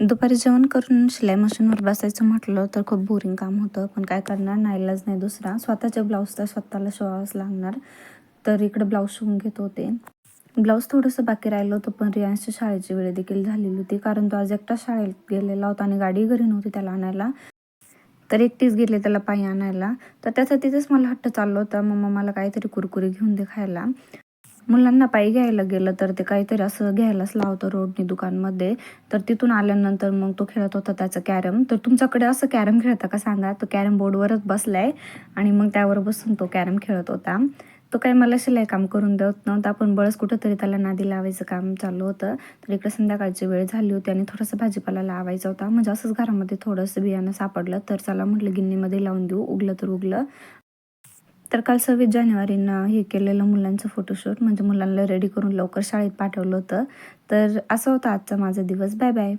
दुपारी जेवण करून शिलाई मशीनवर बसायचं म्हटलं तर खूप बोरिंग काम होतं, पण काय करणार, नाईलाज नाही दुसरा. स्वतःचे ब्लाऊज तर स्वतःला शिवावंच लागणार. तर इकडे ब्लाऊज शिवून घेत होते. ब्लाऊज थोडंसं बाकी राहिलं होतं, पण रियांशच्या शाळेची वेळ देखील झालेली होती, कारण तो आज एकटा शाळेत गेलेला होता आणि गाडी घरी नव्हती त्याला आणायला. तर एकटीच गेले त्याला पायी आणायला. तर त्याचा तिथेच मला हट्ट चालला होता, मम्मा मला काहीतरी कुरकुरी घेऊन दे खायला. मुलांना पायी घ्यायला गेलं तर ते काहीतरी असं घ्यायलाच लावतं रोडनी दुकानमध्ये. तर तिथून आल्यानंतर मग तो खेळत होता त्याचा कॅरम. तर तुमच्याकडे असं कॅरम खेळता का सांगा? तो कॅरम बोर्डवरच बसलाय आणि मग त्यावर बसून तो कॅरम खेळत होता. तो काही मला शिलाई काम करून देत नव्हता, पण बळच कुठंतरी त्याला नादी लावायचं काम चालू होतं. तर इकडे संध्याकाळची वेळ झाली होती आणि थोडंसं भाजीपाला लावायचा होता. म्हणजे असंच घरामध्ये थोडंसं बियाणं सापडलं, तर चला म्हटलं गिन्नीमध्ये लावून देऊ, उगलं तर उगलं. तर काल 26 जानेवारीनं हे केलेलं मुलांचं फोटोशूट, म्हणजे मुलांना रेडी करून लवकर शाळेत पाठवलं होतं. तर असं होतं आजचा माझा दिवस. Bye bye.